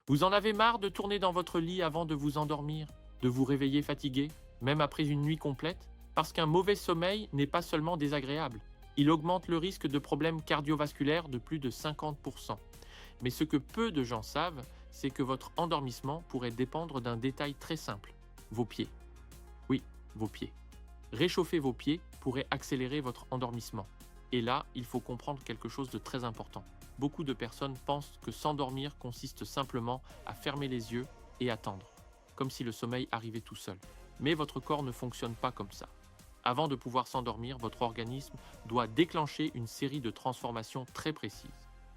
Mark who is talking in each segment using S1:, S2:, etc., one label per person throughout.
S1: Vous en avez marre de tourner dans votre lit avant de vous endormir, de vous réveiller fatigué, même après une nuit complète? Parce qu'un mauvais sommeil n'est pas seulement désagréable, il augmente le risque de problèmes cardiovasculaires de plus de 50%. Mais ce que peu de gens savent, c'est que votre endormissement pourrait dépendre d'un détail très simple: vos pieds. Oui, vos pieds. Réchauffer vos pieds pourrait accélérer votre endormissement. Et là, il faut comprendre quelque chose de très important. Beaucoup de personnes pensent que s'endormir consiste simplement à fermer les yeux et attendre, comme si le sommeil arrivait tout seul. Mais votre corps ne fonctionne pas comme ça. Avant de pouvoir s'endormir, votre organisme doit déclencher une série de transformations très précises.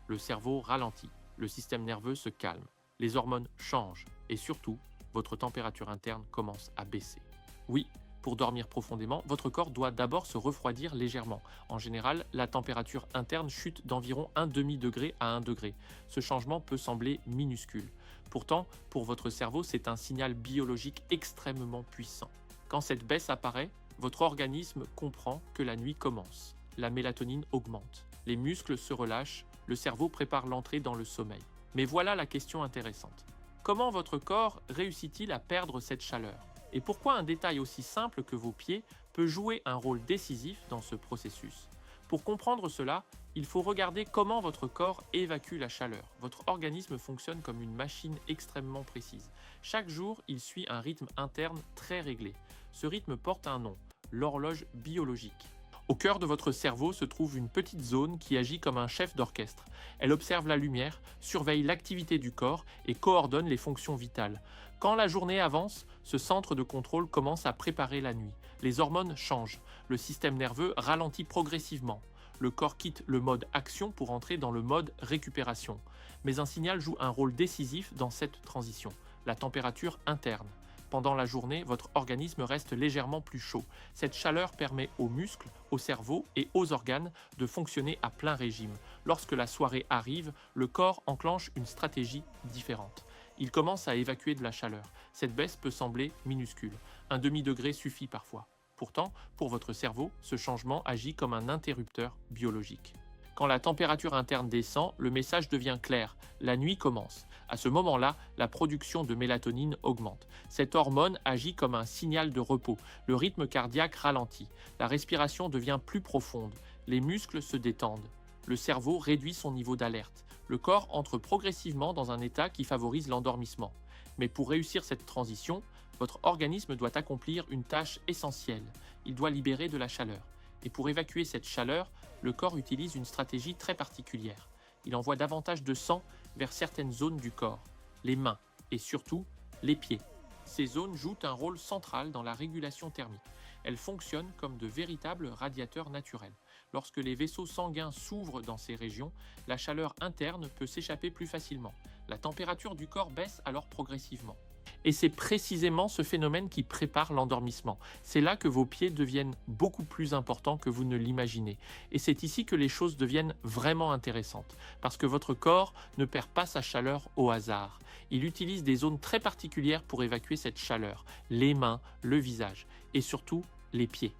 S1: Le cerveau ralentit, le système nerveux se calme, les hormones changent et surtout, votre température interne commence à baisser. Oui, pour dormir profondément, votre corps doit d'abord se refroidir légèrement. En général, la température interne chute d'environ un demi-degré à 1 degré. Ce changement peut sembler minuscule. Pourtant, pour votre cerveau, c'est un signal biologique extrêmement puissant. Quand cette baisse apparaît, votre organisme comprend que la nuit commence. La mélatonine augmente, les muscles se relâchent, le cerveau prépare l'entrée dans le sommeil. Mais voilà la question intéressante. Comment votre corps réussit-il à perdre cette chaleur? Et pourquoi un détail aussi simple que vos pieds peut jouer un rôle décisif dans ce processus? Pour comprendre cela, il faut regarder comment votre corps évacue la chaleur. Votre organisme fonctionne comme une machine extrêmement précise. Chaque jour, il suit un rythme interne très réglé. Ce rythme porte un nom: l'horloge biologique. Au cœur de votre cerveau se trouve une petite zone qui agit comme un chef d'orchestre. Elle observe la lumière, surveille l'activité du corps et coordonne les fonctions vitales. Quand la journée avance, ce centre de contrôle commence à préparer la nuit. Les hormones changent, le système nerveux ralentit progressivement. Le corps quitte le mode action pour entrer dans le mode récupération. Mais un signal joue un rôle décisif dans cette transition: la température interne. Pendant la journée, votre organisme reste légèrement plus chaud. Cette chaleur permet aux muscles, au cerveau et aux organes de fonctionner à plein régime. Lorsque la soirée arrive, le corps enclenche une stratégie différente. Il commence à évacuer de la chaleur. Cette baisse peut sembler minuscule. Un demi-degré suffit parfois. Pourtant, pour votre cerveau, ce changement agit comme un interrupteur biologique. Quand la température interne descend, le message devient clair: la nuit commence. À ce moment-là, la production de mélatonine augmente. Cette hormone agit comme un signal de repos. Le rythme cardiaque ralentit. La respiration devient plus profonde. Les muscles se détendent. Le cerveau réduit son niveau d'alerte. Le corps entre progressivement dans un état qui favorise l'endormissement. Mais pour réussir cette transition, votre organisme doit accomplir une tâche essentielle. Il doit libérer de la chaleur. Et pour évacuer cette chaleur, le corps utilise une stratégie très particulière. Il envoie davantage de sang vers certaines zones du corps, les mains et surtout les pieds. Ces zones jouent un rôle central dans la régulation thermique. Elles fonctionnent comme de véritables radiateurs naturels. Lorsque les vaisseaux sanguins s'ouvrent dans ces régions, la chaleur interne peut s'échapper plus facilement. La température du corps baisse alors progressivement. Et c'est précisément ce phénomène qui prépare l'endormissement. C'est là que vos pieds deviennent beaucoup plus importants que vous ne l'imaginez. Et c'est ici que les choses deviennent vraiment intéressantes. Parce que votre corps ne perd pas sa chaleur au hasard. Il utilise des zones très particulières pour évacuer cette chaleur. Les mains, le visage et surtout les pieds.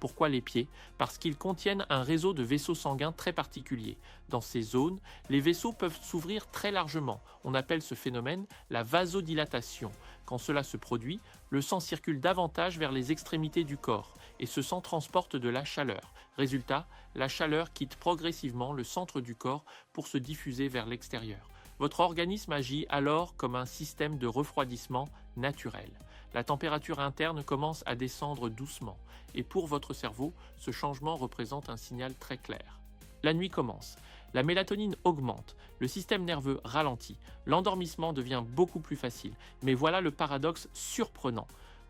S1: Pourquoi les pieds? Parce qu'ils contiennent un réseau de vaisseaux sanguins très particulier. Dans ces zones, les vaisseaux peuvent s'ouvrir très largement. On appelle ce phénomène la vasodilatation. Quand cela se produit, le sang circule davantage vers les extrémités du corps et ce sang transporte de la chaleur. Résultat, la chaleur quitte progressivement le centre du corps pour se diffuser vers l'extérieur. Votre organisme agit alors comme un système de refroidissement naturel. La température interne commence à descendre doucement, et pour votre cerveau, ce changement représente un signal très clair. La nuit commence, la mélatonine augmente, le système nerveux ralentit, l'endormissement devient beaucoup plus facile. Mais voilà le paradoxe surprenant.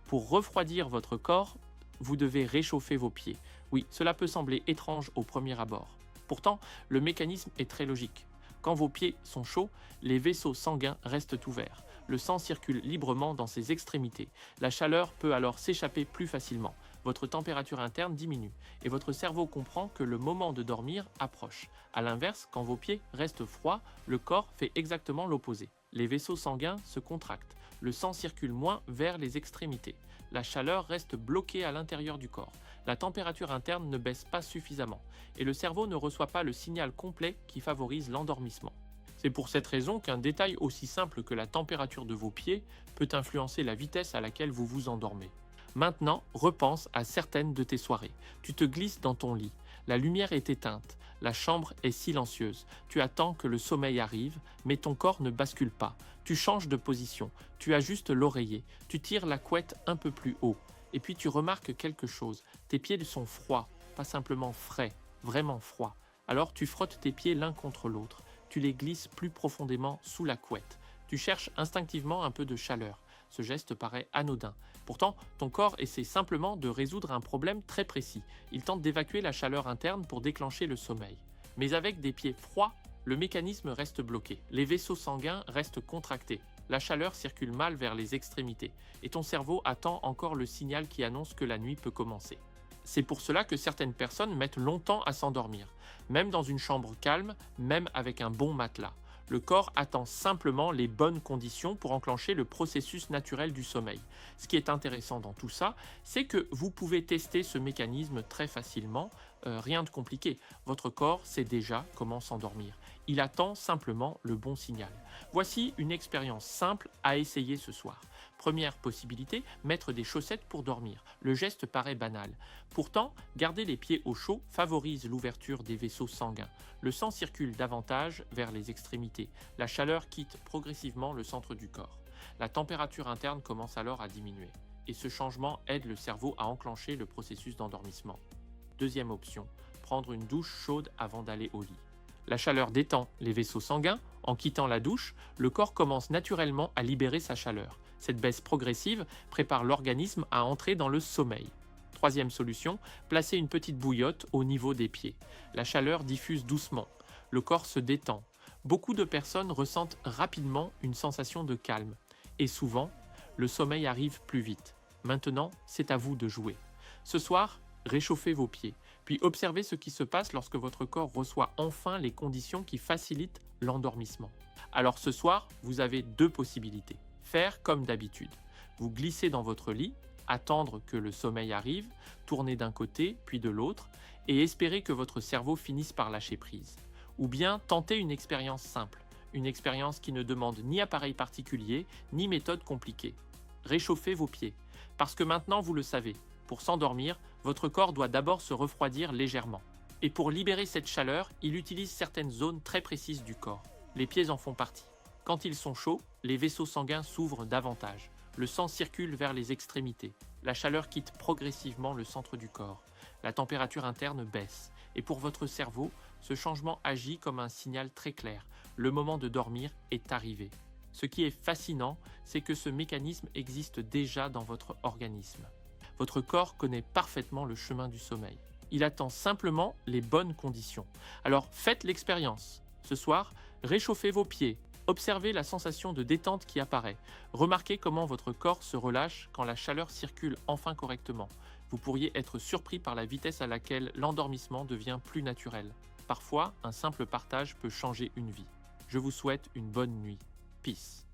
S1: Pour refroidir votre corps, vous devez réchauffer vos pieds. Oui, cela peut sembler étrange au premier abord. Pourtant, le mécanisme est très logique. Quand vos pieds sont chauds, les vaisseaux sanguins restent ouverts. Le sang circule librement dans ses extrémités. La chaleur peut alors s'échapper plus facilement. Votre température interne diminue et votre cerveau comprend que le moment de dormir approche. A l'inverse, quand vos pieds restent froids, le corps fait exactement l'opposé. Les vaisseaux sanguins se contractent. Le sang circule moins vers les extrémités. La chaleur reste bloquée à l'intérieur du corps. La température interne ne baisse pas suffisamment et le cerveau ne reçoit pas le signal complet qui favorise l'endormissement. C'est pour cette raison qu'un détail aussi simple que la température de vos pieds peut influencer la vitesse à laquelle vous vous endormez. Maintenant, repense à certaines de tes soirées. Tu te glisses dans ton lit, la lumière est éteinte, la chambre est silencieuse, tu attends que le sommeil arrive, mais ton corps ne bascule pas. Tu changes de position, tu ajustes l'oreiller, tu tires la couette un peu plus haut, et puis tu remarques quelque chose. Tes pieds sont froids, pas simplement frais, vraiment froids. Alors tu frottes tes pieds l'un contre l'autre, tu les glisses plus profondément sous la couette. Tu cherches instinctivement un peu de chaleur. Ce geste paraît anodin. Pourtant, ton corps essaie simplement de résoudre un problème très précis. Il tente d'évacuer la chaleur interne pour déclencher le sommeil. Mais avec des pieds froids, le mécanisme reste bloqué. Les vaisseaux sanguins restent contractés. La chaleur circule mal vers les extrémités. Et ton cerveau attend encore le signal qui annonce que la nuit peut commencer. C'est pour cela que certaines personnes mettent longtemps à s'endormir. Même dans une chambre calme, même avec un bon matelas. Le corps attend simplement les bonnes conditions pour enclencher le processus naturel du sommeil. Ce qui est intéressant dans tout ça, c'est que vous pouvez tester ce mécanisme très facilement, rien de compliqué. Votre corps sait déjà comment s'endormir. Il attend simplement le bon signal. Voici une expérience simple à essayer ce soir. Première possibilité, mettre des chaussettes pour dormir. Le geste paraît banal. Pourtant, garder les pieds au chaud favorise l'ouverture des vaisseaux sanguins. Le sang circule davantage vers les extrémités. La chaleur quitte progressivement le centre du corps. La température interne commence alors à diminuer. Et ce changement aide le cerveau à enclencher le processus d'endormissement. Deuxième option, prendre une douche chaude avant d'aller au lit. La chaleur détend les vaisseaux sanguins. En quittant la douche, le corps commence naturellement à libérer sa chaleur. Cette baisse progressive prépare l'organisme à entrer dans le sommeil. Troisième solution, placer une petite bouillotte au niveau des pieds. La chaleur diffuse doucement. Le corps se détend. Beaucoup de personnes ressentent rapidement une sensation de calme. Et souvent, le sommeil arrive plus vite. Maintenant, c'est à vous de jouer. Ce soir, réchauffez vos pieds, puis observez ce qui se passe lorsque votre corps reçoit enfin les conditions qui facilitent l'endormissement. Alors ce soir, vous avez deux possibilités. Faire comme d'habitude. Vous glissez dans votre lit, attendre que le sommeil arrive, tourner d'un côté puis de l'autre et espérer que votre cerveau finisse par lâcher prise. Ou bien tenter une expérience simple, une expérience qui ne demande ni appareil particulier ni méthode compliquée. Réchauffez vos pieds, parce que maintenant vous le savez, pour s'endormir, votre corps doit d'abord se refroidir légèrement. Et pour libérer cette chaleur, il utilise certaines zones très précises du corps. Les pieds en font partie. Quand ils sont chauds, les vaisseaux sanguins s'ouvrent davantage. Le sang circule vers les extrémités. La chaleur quitte progressivement le centre du corps. La température interne baisse. Et pour votre cerveau, ce changement agit comme un signal très clair. Le moment de dormir est arrivé. Ce qui est fascinant, c'est que ce mécanisme existe déjà dans votre organisme. Votre corps connaît parfaitement le chemin du sommeil. Il attend simplement les bonnes conditions. Alors faites l'expérience. Ce soir, réchauffez vos pieds. Observez la sensation de détente qui apparaît. Remarquez comment votre corps se relâche quand la chaleur circule enfin correctement. Vous pourriez être surpris par la vitesse à laquelle l'endormissement devient plus naturel. Parfois, un simple partage peut changer une vie. Je vous souhaite une bonne nuit. Peace.